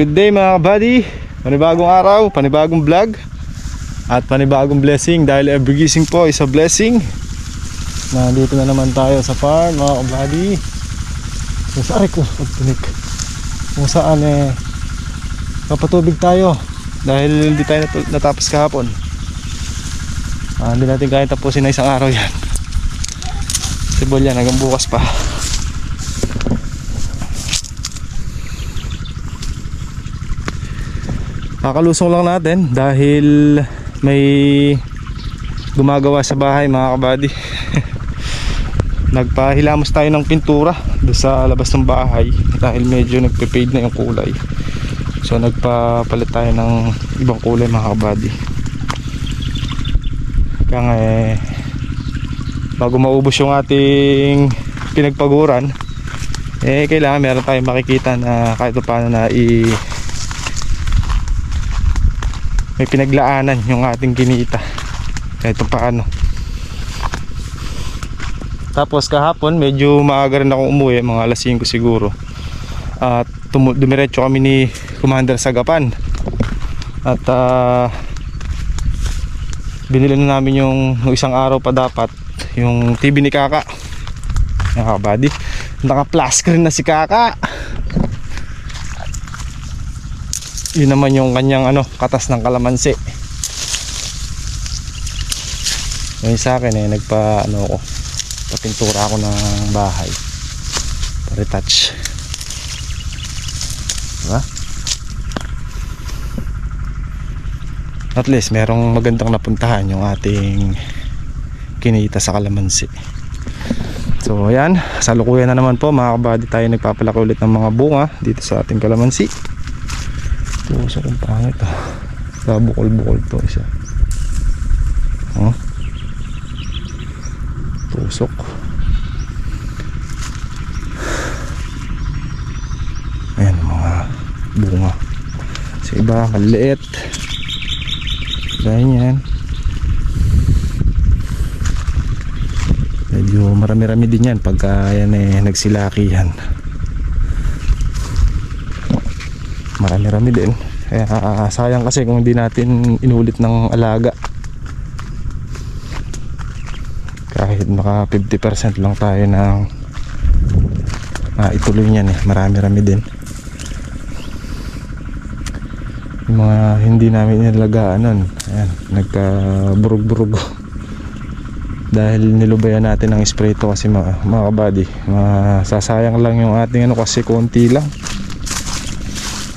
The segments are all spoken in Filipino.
Good day mga kabady. Panibagong araw, panibagong vlog at panibagong blessing. Dahil every gising po is a blessing. Nandito na naman tayo sa farm mga kabady. Kung saan kung saan papatubig tayo dahil hindi tayo natapos kahapon. Hindi natin kaya tapusin na isang araw yan. Sibol yan hanggang bukas pa. Kakalusong lang natin dahil may gumagawa sa bahay mga kabady. Nagpahilamos tayo ng pintura doon sa labas ng bahay dahil medyo nagpe-fade na yung kulay. So nagpapalit tayo ng ibang kulay mga kabady. Kaya nga bago maubos yung ating pinagpaguran, kailangan meron tayong makikita na kahit paano na may pinaglaanan yung ating kinita kahit paano. Tapos kahapon medyo maaga rin akong umuwi, mga alas 5 siguro, at dumiretso kami ni Commander Sagapan at binili na namin yung isang araw pa dapat yung TV ni Kaka. Mga kabady, naka-flash screen na si Kaka. Yun naman yung kanyang katas ng kalamansi. Ngayon sa akin papintura ako ng bahay, pa-retouch, diba? At least merong magandang napuntahan yung ating kinita sa kalamansi. So ayan, salukuyan na naman po mga kabady, tayo nagpapalaki ulit ng mga bunga dito sa ating kalamansi. Tusok ang pangit bukol-bukol to isa. Tusok. Ayan mga bunga. Sa iba maliit. Ganyan. Medyo marami-rami din yan pagka yan nagsilakihan. Marami-rami din. Kaya sayang kasi kung hindi natin inulit ng alaga. Kahit maka 50% lang tayo ng ituloy niyan marami-rami din. Yung mga hindi namin inalagaan nun, ayan, nagka-burug-burug dahil nilubayan natin ng spray to kasi mga kabady. Sasayang lang yung ating kasi konti lang.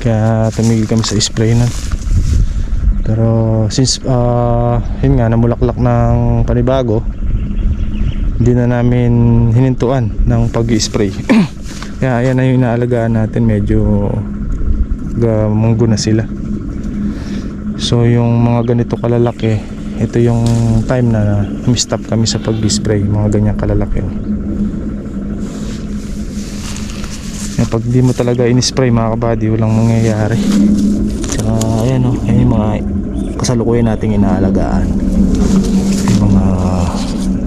Kaya tumigil kami sa spray nun. Pero since yun nga, namulaklak ng panibago, hindi na namin hinintuan ng pag-i-spray. Kaya ayan na yung inaalagaan natin, medyo munggo na sila. So yung mga ganito kalalaki, ito yung time na mi-stop kami sa pag-i-spray, mga ganyang kalalaki. Pag di mo talaga in-spray mga kabady, walang mangyayari. Saka ayan ayan yung mga kasalukuyan nating inaalagaan, yung mga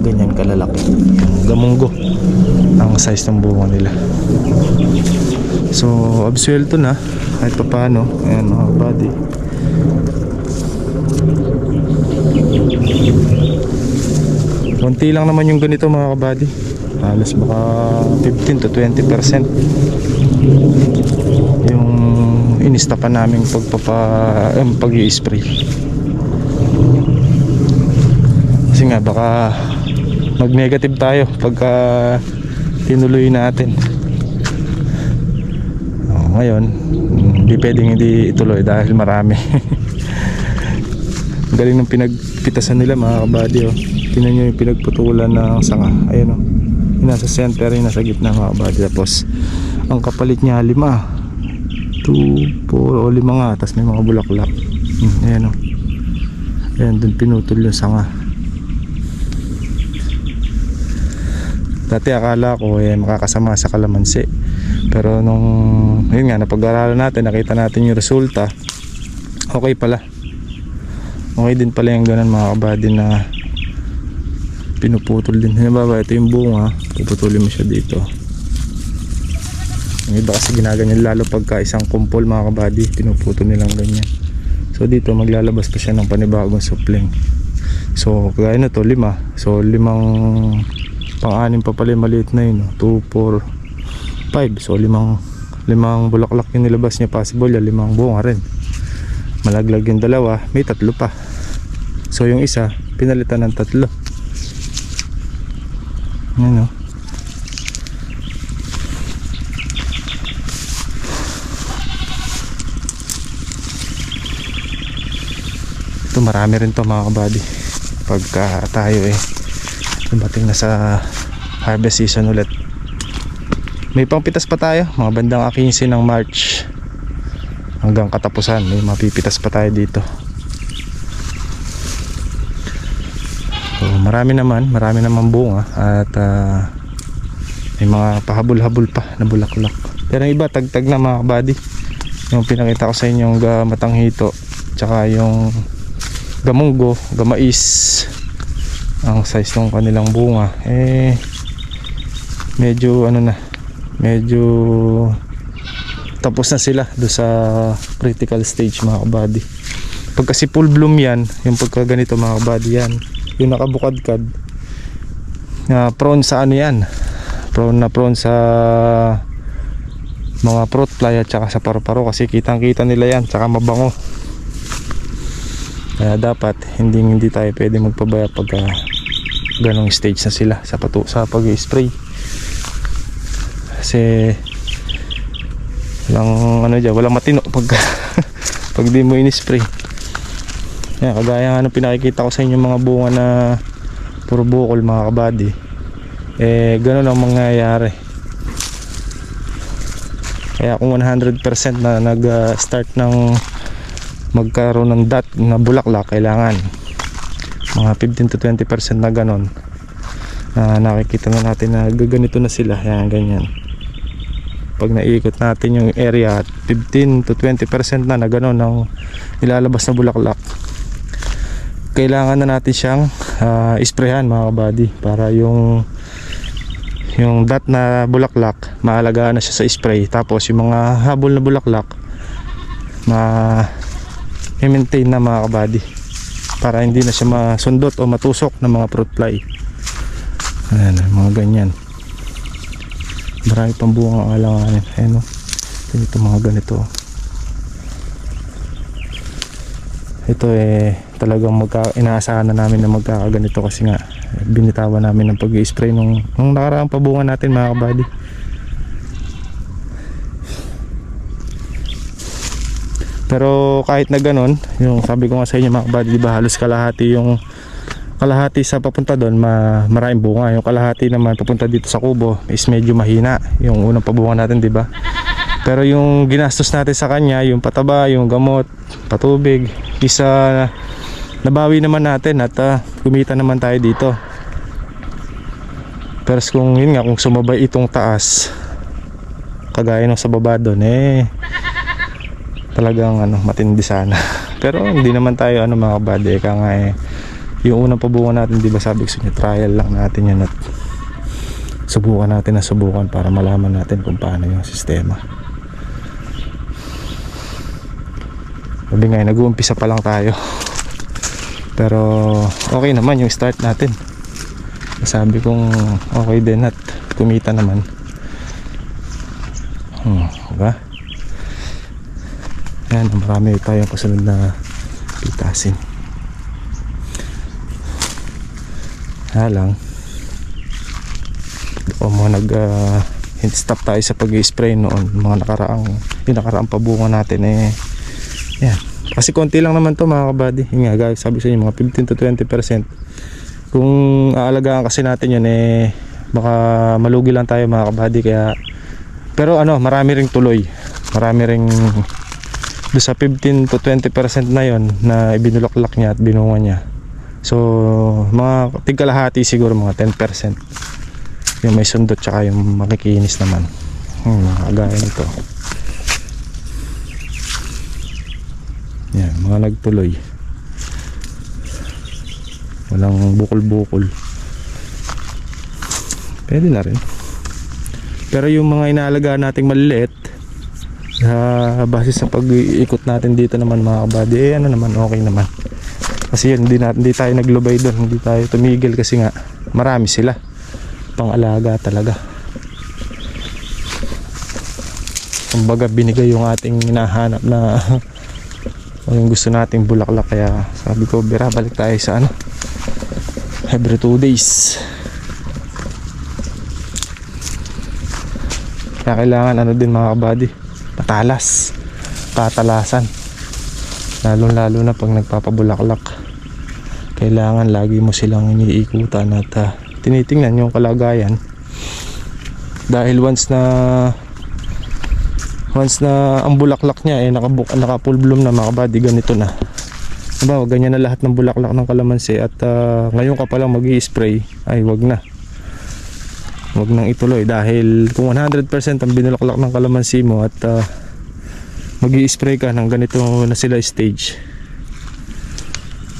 ganyan kalalaki, yung gamunggo ang size ng bunga nila. So absuelto na kahit pa paano. Ayan mga kabady, konti lang naman yung ganito mga kabady, halos baka 15 to 20% yung inistapan namin pag-i-spray. Kasi nga baka mag-negative tayo pagka tinuloy natin. Ngayon hindi pwedeng hindi ituloy dahil marami. Galing ng pinagpitasan nila mga kabady. Tingnan nyo yung pinagputulan ng sanga. Ayun yung nasa center, yung nasa gitna mga kabady. Tapos ang kapalit niya 5, 2, 4 o 5 nga. Tapos may mga bulaklak. Ayan ayan, dun pinutol yung sanga. Dati akala ko makakasama sa kalamansi, pero nung yun nga, napag-aralan natin, nakita natin yung resulta, okay pala. Okay din pala yung ganun mga kabady na pinuputol din. Halimbawa ito yung bunga, puputulin mo siya dito. Yung iba kasi ginaganyan, lalo pagka isang kumpol mga kabady, pinuputo nilang ganyan. So dito maglalabas pa siya ng panibagong supling. So kagaya na to 5, so 5 pang-anim pa pala yung maliit na yun, 2, 4, 5. So 5 bulaklak yung nilabas niya, possible yan 5 bunga rin. Malaglag yung 2, may 3 pa. So yung isa pinalitan ng 3. Yan o. Ito marami rin to mga kabady. Pagka tayo dumating na sa harvest season ulit. May pangpitas pa tayo, mga bandang 15 ng March hanggang katapusan, may mapipitas pa tayo dito. So, marami naman bunga at may mga pahabol-habol pa na bulaklak. Pero yung iba tagtag na mga kabady. Yung pinakita ko sa inyo yung matanghito tsaka yung gamunggo, gamais, ang size ng kanilang bunga medyo medyo tapos na sila do sa critical stage mga kabady. Pag kasi full bloom yan, yung pagka ganito mga kabady, yan yung nakabukadkad prone sa yan, prone sa mga fruit fly at saka sa paru-paro, kasi kitang kita nila yan, saka mabango. Kaya dapat hindi tayo pwede magpabaya pagka ganong stage na sila sa pag-spray. Kasi walang matino pag di mo in-spray. Yan, kagaya pinakikita ko sa inyo mga bunga na puro bukol mga kabady, ganun ang mangyayari. Kaya kung 100% na nag-start ng magkaroon ng dot na bulaklak, kailangan mga 15 to 20% na ganon, nakikita na natin na gaganito na sila. Yan, ganyan. Pag naiikot natin yung area, 15 to 20% na ganon ang ilalabas na bulaklak, kailangan na natin siyang isprayhan mga kabady, para yung dot na bulaklak maalagaan na siya sa spray. Tapos yung mga habol na bulaklak i-maintain na mga kabady, para hindi na siya masundot o matusok ng mga fruit fly. Ayan, mga ganyan. Marami pang bunga ang alanganin. Ayan o, ito mga ganito. Ito talagang inaasahan na namin na magkakaganito, kasi nga binitawan namin ng pag-i-spray nung nakaraang pabunga natin mga kabady. Pero kahit na ganon, yung sabi ko nga sa inyo mga kabady, diba halos kalahati sa papunta doon maraming bunga, yung kalahati naman papunta dito sa kubo is medyo mahina yung unang pabunga natin, diba? Pero yung ginastos natin sa kanya, yung pataba, yung gamot, patubig, isa nabawi naman natin at kumita naman tayo dito. Pero kung yun nga, kung sumabay itong taas kagaya nung sa baba doon, talagang matindi sana. Pero hindi naman tayo mga kabady, kaya nga yung unang pabunga natin, di ba sabi ko sa inyo, trial lang natin yan at subukan para malaman natin kung paano yung sistema. Sabi nga, nag-uumpisa pa lang tayo, pero okay naman yung start natin. Sabi kong okay din at kumita naman. Diba? Yan, marami tayong kasunod na pitasin. Lang stop tayo sa pag-i-spray noon, mga nakaraang pabunga natin yan, kasi konti lang naman to mga kabady. Yung nga, sabi sa inyo, mga 15 to 20%. Kung aalagaan kasi natin yan, baka malugi lang tayo mga kabady. Kaya, pero marami ring tuloy, marami ring do sa 15 to 20% na yon na ibinulaklak niya at binunga niya. So mga tigkalahati siguro, mga 10% yung may sundot, tsaka yung makikinis naman. Kagaya nito. Yan, mga nagtuloy, walang bukol-bukol, pwede na rin. Pero yung mga inaalagaan nating maliliit, base sa pag-iikot natin dito naman mga kabady, ano naman, okay naman. Kasi yun, hindi tayo naglubay doon, hindi tayo tumigil kasi nga marami sila, pang alaga talaga. Kumbaga binigay yung ating hinahanap na yung gusto nating bulaklak, kaya sabi ko bira, balik tayo sa ano, every 2 days. Kaya kailangan ano din mga kabady, patalas, patalasan, lalo na pag nagpapabulaklak. Kailangan lagi mo silang iniikutan at tinitingnan yung kalagayan, dahil once na ang bulaklak niya naka full bloom na mga kabady, ganito na, diba, ganyan na lahat ng bulaklak ng kalamansi at ngayon ka palang mag-i-spray, ay wag nang ituloy, dahil kung 100% ang binulaklak ng kalamansi mo at mag-i-spray ka ng ganito na sila stage,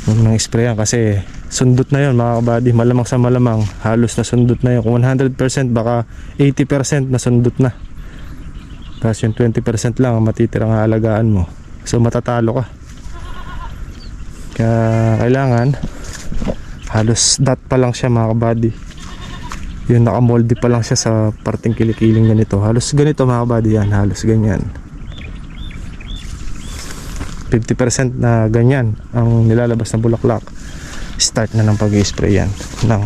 huwag nang sprayan, kasi sundot na yun mga kabady, malamang sa malamang halos na sundot na yun. Kung 100% baka 80% na sundot na, tapos yung 20% lang ang matitirang haalagaan mo, so matatalo ka. Kaya kailangan halos dot pa lang siya mga kabady, yung nakamolde pa lang siya sa parting kilikiling ganito, halos ganito mga kabady, yan halos ganyan, 50% na ganyan ang nilalabas na bulaklak, start na ng pag-i-spray yan ng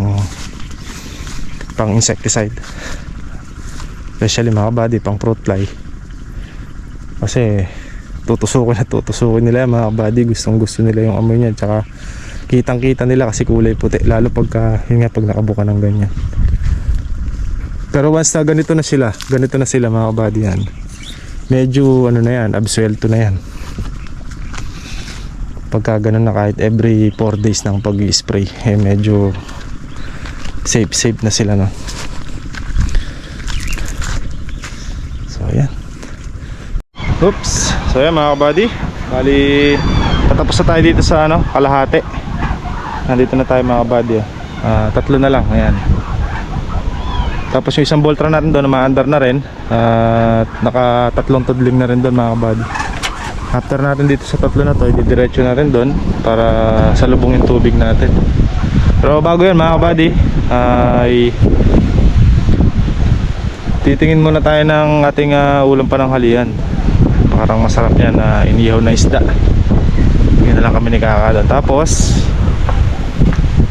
pang insecticide, especially mga kabady pang fruit fly, kasi tutusukin nila mga kabady, gusto nila yung amoy niya, tsaka kitang kita nila kasi kulay puti, lalo pagka yun nga, pag nakabuka ng ganyan. Pero once na ganito na sila mga kabady, yan medyo ano na yan, absuelto na yan pagka ganun na, kahit every 4 days ng pag-i-spray, medyo safe na sila, no? So yan, oops, so yan mga kabady, bali tatapos na tayo dito sa ano, kalahati. Nandito na tayo mga kabady, tatlo na lang, ayan. Tapos yung isang Voltron natin doon, ma-under na rin, at naka-tatlong tudling na rin doon mga kabady. After natin dito sa tatlo na to, didiretso na rin doon para salubong yung tubig natin. Pero bago yan mga kabady, ay titingin muna tayo ng ating ulam pananghalian. Parang masarap yan na inihaw na isda. Hindi na lang kami nikakadon. Tapos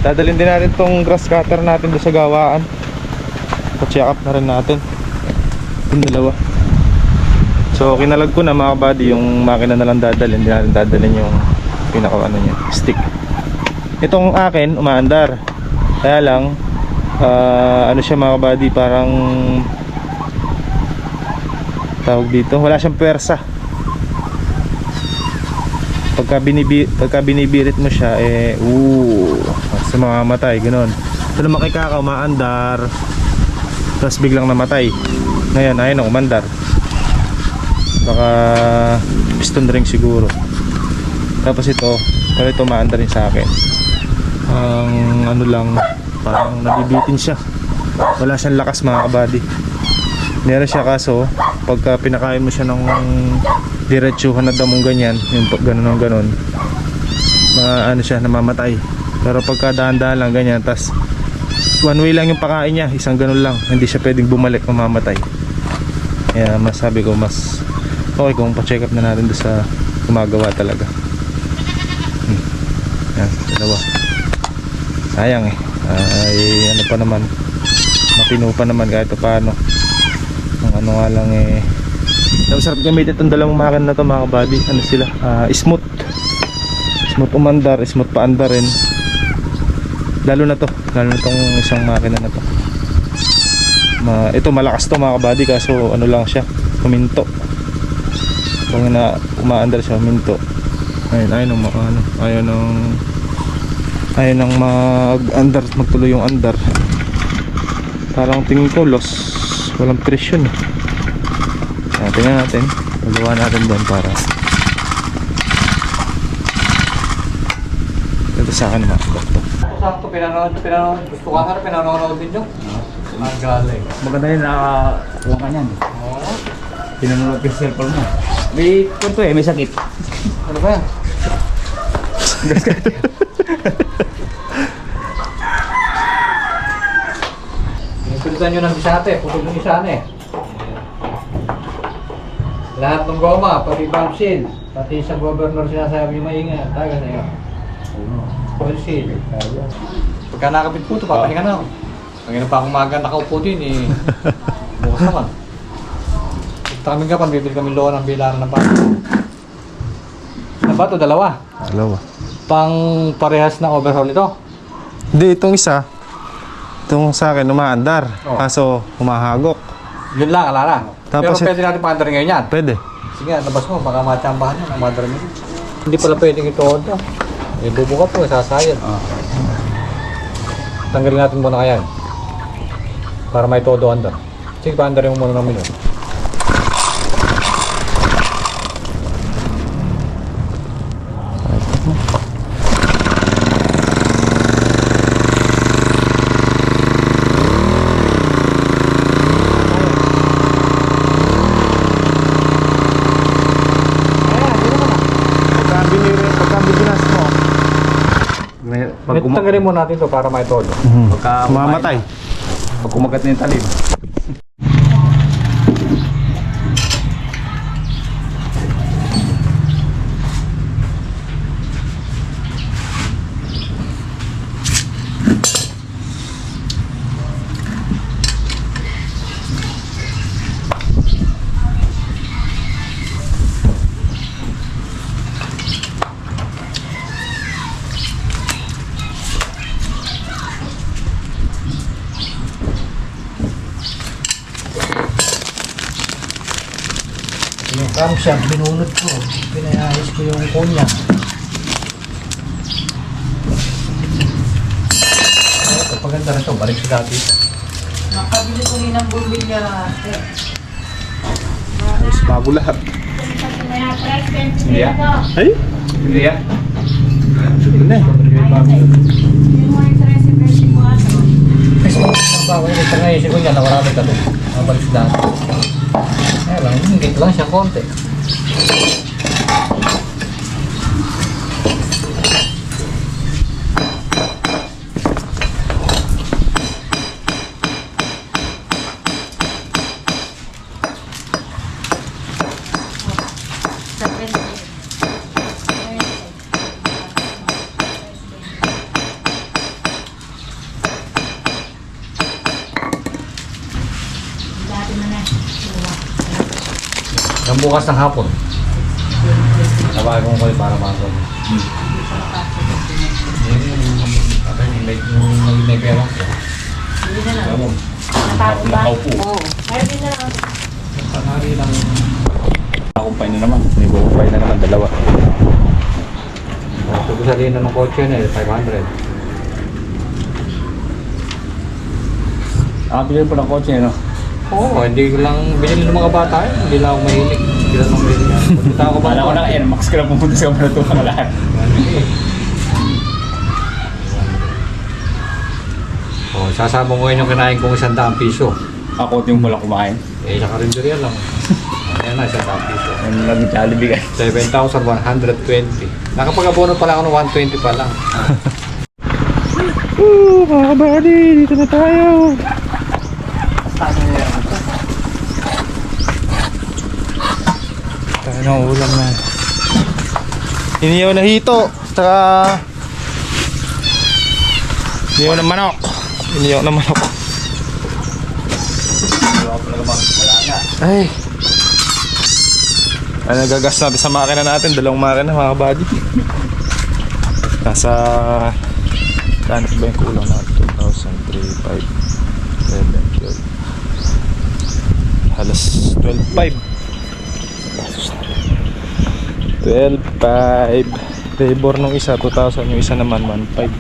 dadalhin din natin tong grass cutter natin doon sa gawaan, pa-check up na rin natin yung dalawa. So kinalag ko na mga kabady, yung makina na lang dadalhin, hindi natin dadalhin yung pinaka ano niya, stick. Itong akin umaandar, kaya lang ano siya mga kabady, parang tawag dito, wala siyang pwersa. Pagka binibirit mo siya, sa mga matay, ganoon. Ito na makikaka, umaandar, tapos biglang namatay. Ngayon, ayun na, umandar. Baka piston ring siguro. Tapos ito, pero ito umaandar rin sa akin. Ang ano lang, parang nabibitin siya. Wala siyang lakas mga kabady. Meron siya, kaso pagka pinakain mo siya ng diretsuhan na damong ganyan, yung ganun ano siya, namamatay. Pero pagka dahan-dahan lang ganyan, tas one way lang yung pakain niya, isang ganun lang, hindi siya pwedeng bumalik, mamamatay. Kaya masabi ko, mas okay kung pa-check up na natin doon sa gumagawa talaga. Yan, dalawa. Sayang ay ano pa naman, mapino pa naman kahit paano. Ang ano nga lang masarap gamitin itong dalawang makina na to mga kabady. Ano sila, smooth umandar, smooth paandar rin. Lalo na tong isang makina na to. Ito malakas to mga kabady, kaso ano lang siya, huminto. Kung na umaandar siya, huminto. Ayaw nang mag-andar, magtuloy yung andar. Parang tingin ko walang presyon. Tingnan natin, magawa natin doon para ito sa akin mga doktor. Sakto, pinanood. Gusto ka na, pinanood din nyo. Ang galing. Maganda yun, nakakuha ka niyan. Oo. Pinanunod ko sa cellphone mo. May kwento may sakit. Ano ba yan? Pilitan nyo ng bisate, putol ng isane. Lahat ng goma, pati valve seal, pati sa governor sinasabi yung maingat. Taga na yun. Oil seal. Pagka nakapit po ito, papahinga na ako. Pagkina pa akong maga nakaupo din eh. Bukas naman. Ito kami ka, bibili kami loan ng bilaran ng bato. Ano ba ito? Dalawa. Dalawa. Pang parehas na overhaul ito. Hindi, itong isa. Itong sa akin, umaandar. Oh. Kaso, humahagok. Yun lang, alala. Tapos Pero pwede natin pa-under ngayon yan. Pwede. Sige, labas mo, baka matsambahan yun, ang mother mo. Hindi pala pwedeng ito order. Eh, bubuka po, sasayad. Tanggalin natin muna kaya yun. Para may todo under. Sige, pa-underin mo muna ng minuto. Pagkabiginas mo. Tanggalin mo natin ito para may todo. Pagka Mamatay. Pag kumagat na yung talim. Yung camshaft, binunod ko. Pinayayos ko yung kunya. Ito, paganda na ito. Balik sa dati ito. Nakabili ko rin ng bumbilya. Bago lahat. Hindi Ay? Hindi yan. Ito na eh. Ang bago yun. Ito ngayon, siguro niya, nakarami ka doon. Mabalik sa dati. Kaya lang, hingit lang siya konti. Ang bukas ng hapon. Tawagan ko kayo para makagawa. May pera. Alam mo, nakaupo. Panghari lang. Nakumpay na naman. May bukumpay na naman, dalawa. Sabi sa lina ng kotse na 500. Bilhin po ng kotse, no? Oo, hindi ko lang binili ng mga bata eh. Hindi lang ako mahilig. Hindi lang ako mahilig. Punta ako ba? Kala ko na Air Max ka lang pumunta sa Kamaratuhan lahat. Oh, sasama ko ngayon yung kinain kong 100 piso. Ako yung walang kumain. Eh, sa karinderya lang. Ayan na, 100 piso. Ano lang yung Jollibee ka? 7,120. Nakapag-abono pala ako ng 120 pa lang. Mga kabady, dito na tayo. Tayo ng ulam na. Iniyaw na hito. Tsaka iniyaw na manok. Iniyaw na manok. Ay. Ay, nagagas natin sa makina natin. Dalawang makina mga kabady. Nasa saan ba yung kulang natin? 2,000, 3, 5, 7, 12. Halos 12.5. 12.5. Labor nung isa 2,000, yung isa naman 1.5.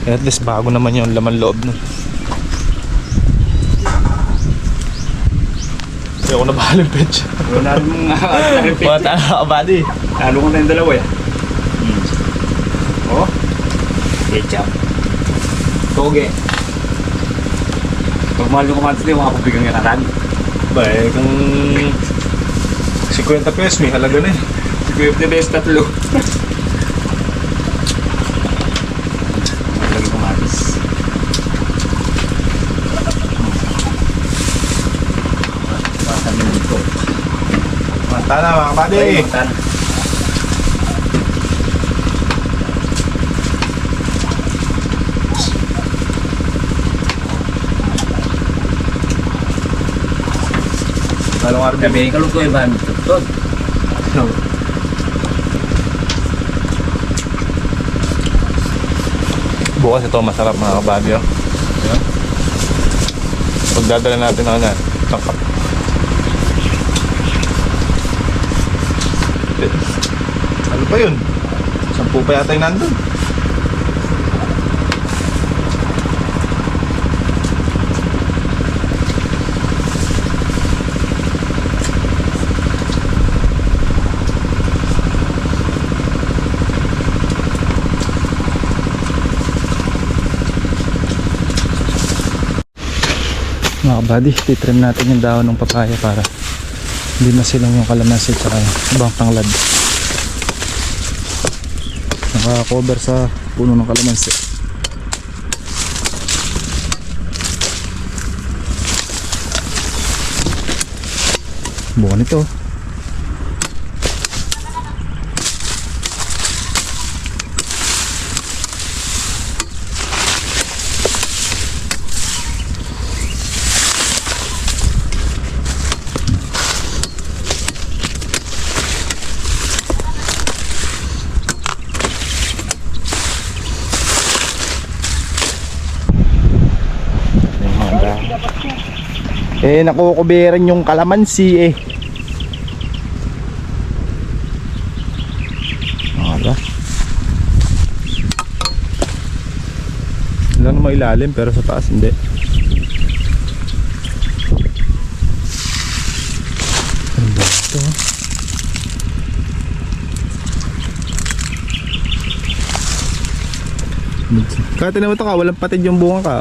At least bago naman yung laman loob nun. Hindi ako nabahal yung petsa. Wala mong repeat. Mga tala ka, buddy. Lalo ko na yung dalawa eh. Oh? Ketchup. Toge. Pag mahal yung kamatis nila, makapabigang yan ang Ba eh, kung 50 pesos may halaga na eh. Siguro yung best tatlo. Lagi kamatis. Pasan nyo dito. Mata na mga kabady. Matan. Talong arbi. Sabi, kalong ko iba, tutod. Bukas ito masarap mga kabady. Oh. Ayan. Pagdadala natin ng ano, tangkap. Ano pa yun? 10 pa yata yung nandun. Mga kabady, titrim natin yung dahon ng papaya para hindi masilang yung kalamansi at saka ibang tanglad. Naka-cover sa puno ng kalamansi. Buwan ito. Eh, nakukubiran yung kalamansi eh. Wala. Wala naman ilalim pero sa taas hindi. Ano ba ito? Kaya tinan mo ito ka, walang patid yung bunga ka.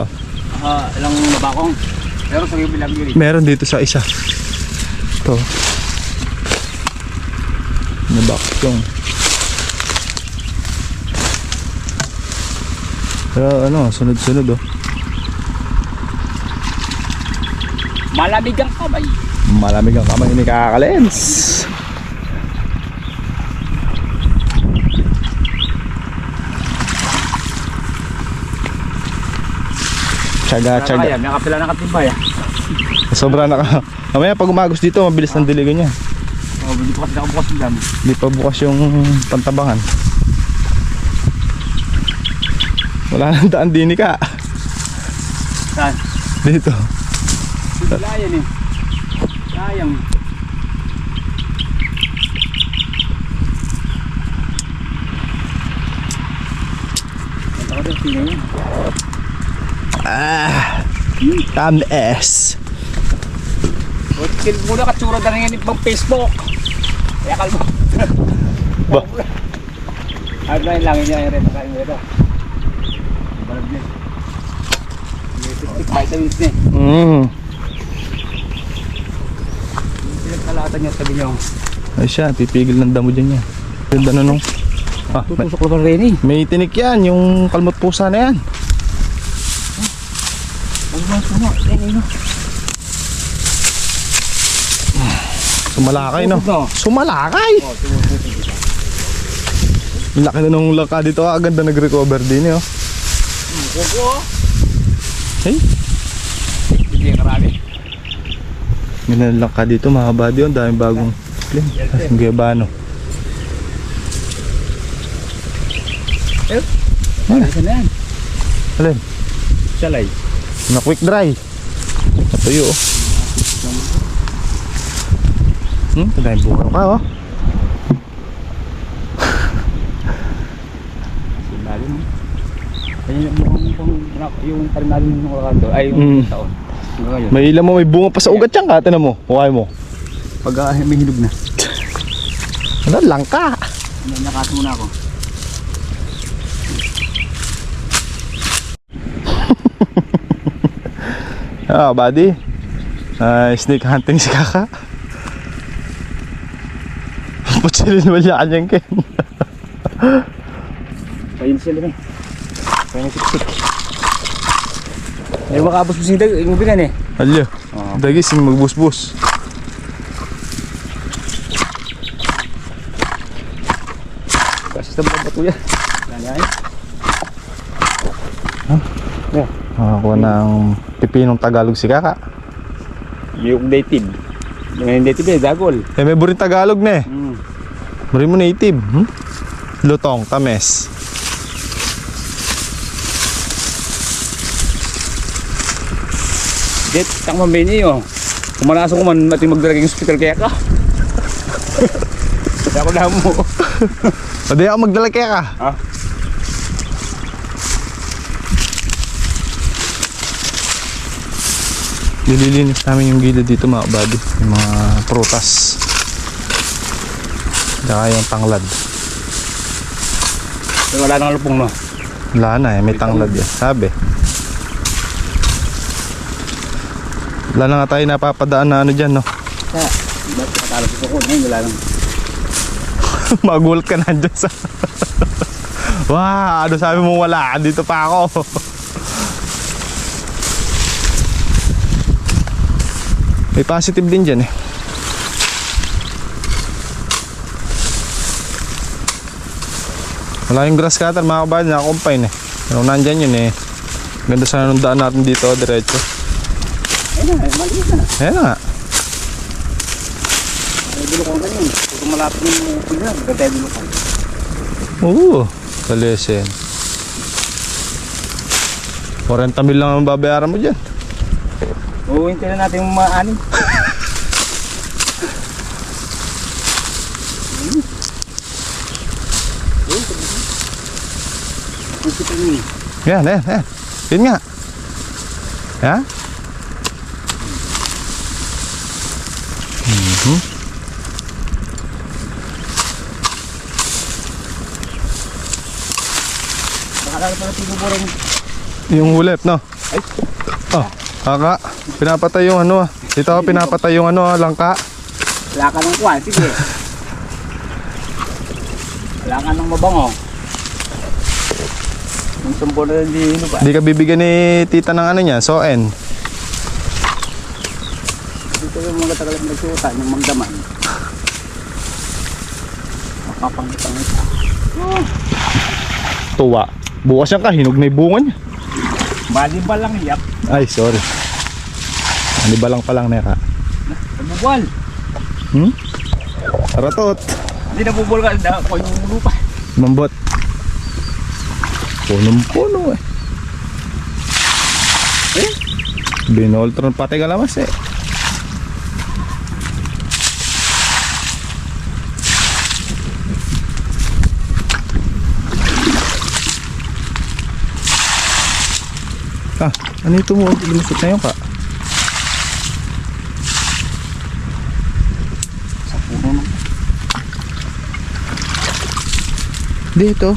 Ilang nabakong. Pero sa bilang yun. Meron dito sa isa. Ito. Nabakit yung. Pero ano, sunod-sunod oh. Malamig ang kamay. Malamig ang kamay ni Kakalens. Tsaga. Kaya, may kapila ng katimbay. Sobra na ka. Mamaya pag umagos dito, mabilis ng diligan niya. Hindi pa kasi nakabukas yung dami. Hindi pa bukas yung pantabangan. Wala nang daan din ka. Saan? Dito. Layan eh. Sayang. Ito ko din, tingnan niya. Tamis. Huwag muna katsura na rin yung Facebook. Kaya kalmo. Ba? Ay, ba yung langin niya yung rin. Nakain mo ito. Balag niya. Vitamins niya. Pinagkalatan niya sabi niyo. Ay siya, pipigil ng damo dyan niya. Ganda na nung. Tutusok lang rin eh. May tinik yan, yung kalmot pusa na yan. Sumalakay no? Sumalakay! Laki na nung laka dito, ganda nag-recover din eh oh. Hey? Hindi karami. Minalang ka dito, mahaba din, daming bagong film. Ang gabano. Ano na yan? Alin? Salay. Na quick dry. Natuyo oh. Tadayang bunga ka oh. Lalim mo. Yung tarim natin yung kakato. Ay, yung taon. May ilan mo, may bunga pa sa ugat yan ka. Tinan mo, huwag mo. Pag may hinog na. Ano, langka. Nakato muna ako. Ah, buddy. Snake hunting si Kaka. Putsilin mo yan yan, Ken. Payin sila eh. Payin siksik. Ay makabos mo sing dag, yung bigan eh. Alyo. Dagising magbus-bus. Kasi sa mga bato yan. Yan yan. Makakuha ng pipinong Tagalog si Kaka. Yung native. Yung native eh, dagol. Eh, may burin Tagalog na eh. Hmm. Burin mo native. Lutong, tames. Jet, tak mambini yo. Kumanasok ko man mati magdarag yung hospital kaya ka. Kaya ko na mo. Pwede ako magdala kaya ka. Ha? Nililinis namin yung gilid dito mga buddy. Yung mga prutas. Saka yung tanglad. Pero wala nang lupong no. Wala na eh, may tanglad yan. Sabi. Wala na nga tayo napapadaan na ano dyan, no? Kaya, ba't katalo sa ko? Ngayon wala nang. Magulat ka na dyan sa... Wow, ano sabi mo wala? Dito pa ako. May positive din dyan eh. Wala yung grass cutter mga kabady, nakakompine eh. Pero nandyan yun eh. Ganda sana nung daan natin dito, diretso. Ayun na, maliit na. Ayan na nga. Ay, bilukong ka niyan. Kung malapit yung pila, gantay bilukong. Oo, kalesen. 40 mil lang ang babayaran mo dyan. Uuwintay na natin yung mga anin. Yan, yan, yan. Yun nga. Ha? Nakalala pala tinuburan. Yung ulep, no? Ay. Oh, kaka. Pinapatay yung ano ah. Dito ako pinapatay yung ano ah, langka. Wala ka ng kwan, sige. Wala ka ng mabango. Yung sumpo na hindi ba? Di ka bibigyan ni tita ng ano niya, soen. Dito yung mga tagalang nagsuutan, yung magdaman. Makapangitang-ita. Tuwa. Bukas yan ka, hinog na yung bunga niya. Bali ba lang yap? Ay, sorry. Ano ba lang palang neka? Nabubol. Ratot. Hindi nabubol ka na ako yung lupa. Mambot. Punong-puno eh. Binoltron pati kalamas eh. Ah, ano ito mo? Lumusot na yun ka. Sa puno na. Dito.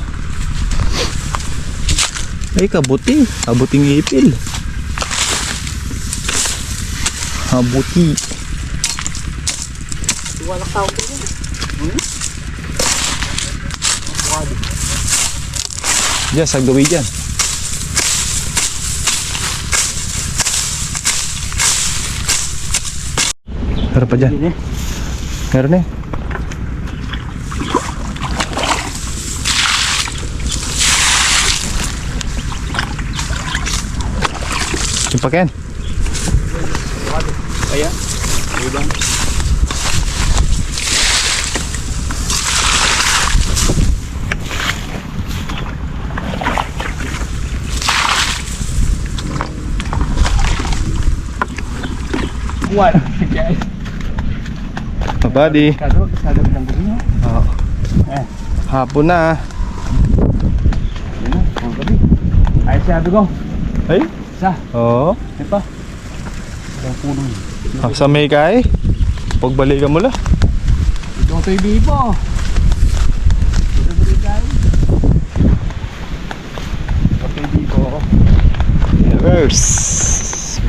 Ay, kabuti. Kabuting ipil. Kabuti. Walang tao ko yun. Diyan, sa gawi dyan. Meron pa dyan. Meron eh. Yung pa Ken. Kaya? Ibang. Buwan. Buddy. Kadog ng gusto. Oo. Hapon na. Yan na, ang gabi. Ay, sabi ko. Ay? Isa. Oo. Ito. Ang puno. Sa may kay. Pagbalikan mo la. Ito ang TV po. Ito ba rin tayo? Ang TV po. Reverse.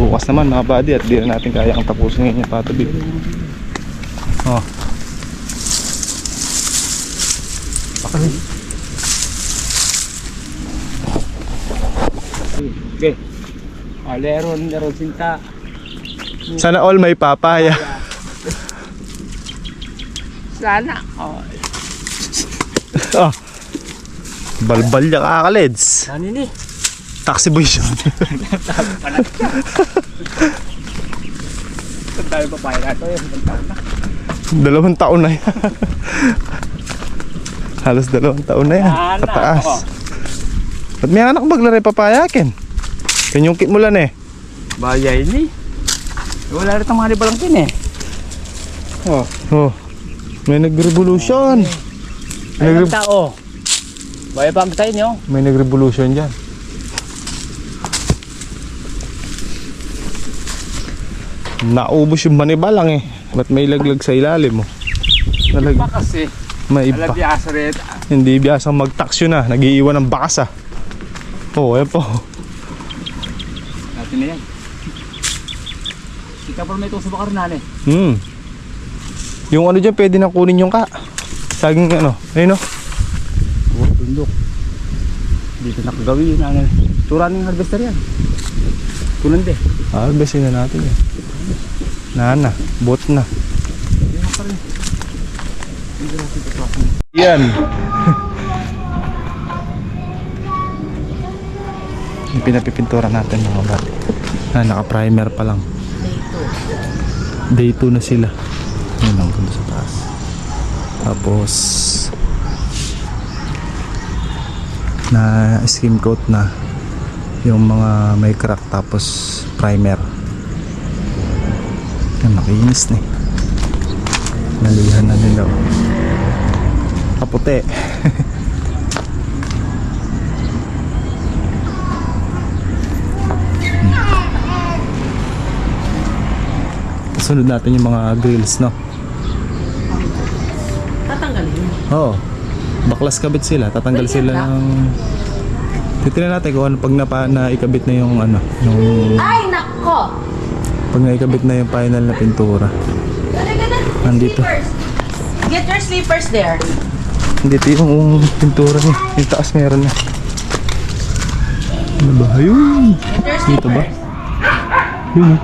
bukas naman mga buddy at di na natin kayang tapusin ngayon yung patabi. Oh. Okay. Leron sinta. Sana all may papaya. Sana. Oh. Oh. Balbal ya kakaleds. Ano ni? Taxi boy siya. Saan tayo papaya na ito? 2 taon na yan. Halos 2 taon na yan. Anak, Pataas. oh. Ba't may anak maglari papaya ken? Kanyungkit mo lang eh. Bayay ni. Wala rin itong mga balangkin eh. Oh. Oh. May nag-revolution. Ay, ang tao. Bayay pa ang tayo niyo. May nag-revolution dyan. Naubos yung manibalang eh. Ba't may laglag sa ilalim mo? Iba kasi. May Alam iba. biyasa rin. Hindi biyasang mag-taksyo na. Nag-iiwan ng bakas ah. Oh, ayan po. Natin na yan. Ika pa may itong subakar na eh. Yung ano dyan, pwede na kunin yung saging ano. Ayun oh. Oh, tundok. Dito nakagawin ano. Tura ng harvester yan. Tunan de. Harvestin na natin yan. Nana, bot na. Yan. Yung pinapipintura natin mga bati. Naka-primer pa lang. Day 2 na sila. Yun lang doon sa taas. Tapos na skim coat na yung mga may crack tapos primer. Yan, makinis na eh. Nalihan na nila. Kaputi. Sunod natin yung mga grills, no? Tatanggalin. Oo. Baklas kabit sila. Tatanggal sila ng... Titignan natin kung ano pag naikabit na yung ano. Yung... Ay, nako! Pag naikabit na yung final na pintura. Nandito. Get your slippers there. Nandito yung pintura niya. Yung taas meron na. Ano ba? Ayun! Get your Dito ba? slippers. Yun oh.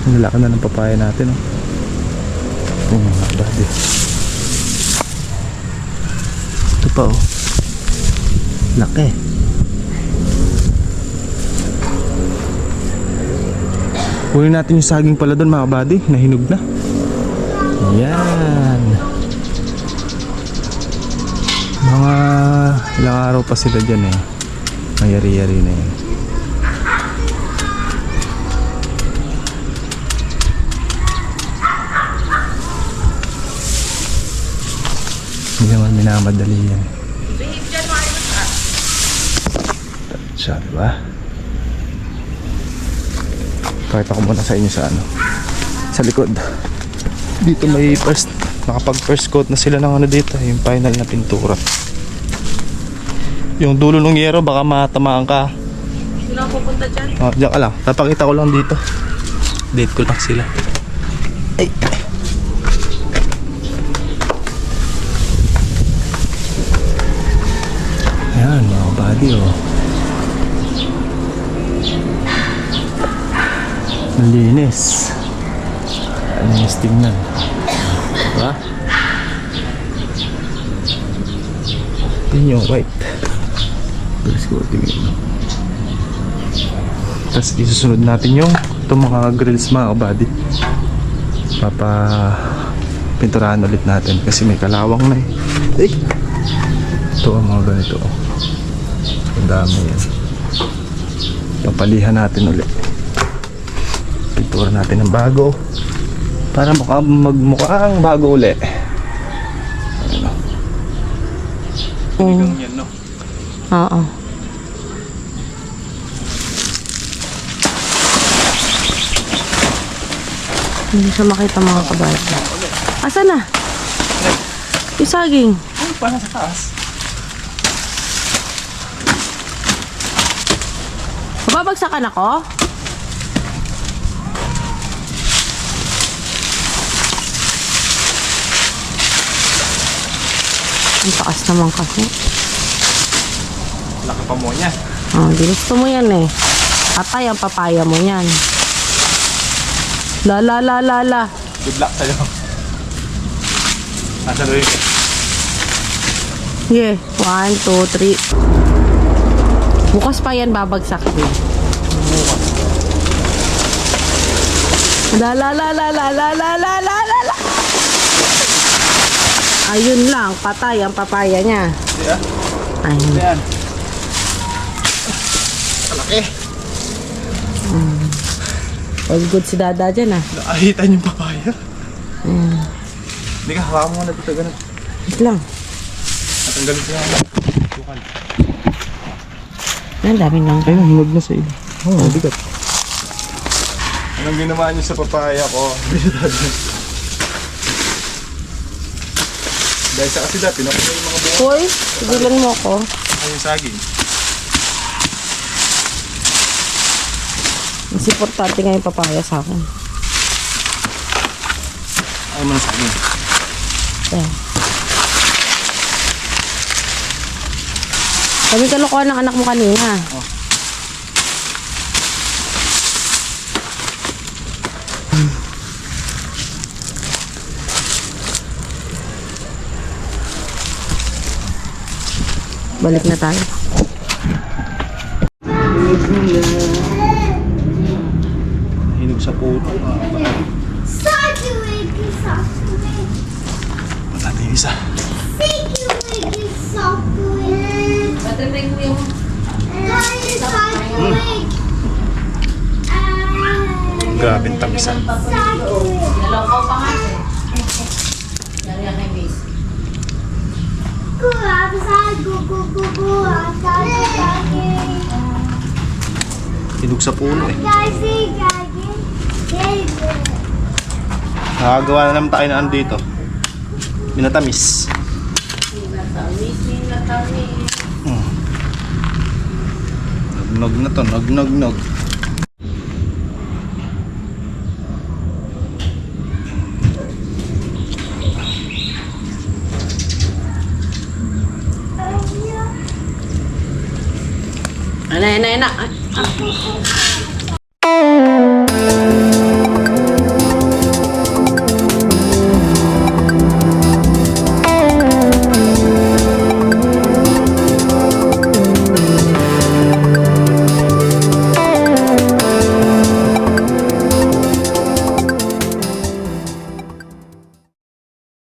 Ang lalaki na ng papaya natin oh. Ito yung mga badi. Ito pa oh. Laki. Kunin natin yung saging pala doon mga badi. Nahinog na. Yan. Mga ilang araw pa sila dyan eh. Mayari-yari na yan. Hindi naman minamadali yan. Siya, diba? Pakita ko muna sa inyo sa ano, sa likod. Dito may nakapag first coat na sila ng ano dito, yung final na pintura. Yung dulo ng yero baka matamaan ka. Sino ang pupunta dyan? Oh, diyan ka lang. Papakita ko lang dito. Date ko lang sila. Ay. Ayan mga buddy oh. Malinis. Malinis tingnan. Diba? Tingnan yung white. Let's go tingnan. Tapos isusunod natin yung itong mga grills mga buddy. Pinturahan ulit natin kasi may kalawang na eh. Ay! Ito ang mga ganito oh. Ang dami yan. Papalihan natin ulit. Pintura natin ng bago para magmukhang bago ulit. Yan no. Oo. Hindi siya makita mga kabata. Asa na? Yung saging. Ay, para sa taas. Babagsakan ako? Ang taas naman kasi. Laki pa mo niya. Oh, di gusto mo yan eh. Patay ang papaya mo yan. La la la la la. Good luck sa'yo. Nasa rin. Yeah. 1, 2, 3. Bukas pa yan babagsak din. La la la la la la la la la la la. Ayun lang, patay ang papaya niya. Yeah. Ayun. Yan. Malaki. All good si Dada dyan ah. Naahitan yung papaya. Hindi ka, hawakan mo na dito ganun. Wait lang. Natanggalin ko yan. Bukan. Ang dami lang. Ayun, hinog na sa ilo. Oo, bigat. Anong ginawa niyo sa papaya ko? Dahil sa asida, pinapagay yung mga bunga. Hoy, sigilan mo ko. Ay, yung saging. Mas importante nga yung papaya sa akin. Ay, mo na saging. Ayan. Kami kalokohan ng anak mo kanina. Oh. Balik na tayo. Hinog sa puto. Matati yung isa. Grabe ang tamisan. Hinog sa puno eh. Nakagawa na naman tayo na ano dito. Minatamis. Nagnog na to, nagnog. Ana.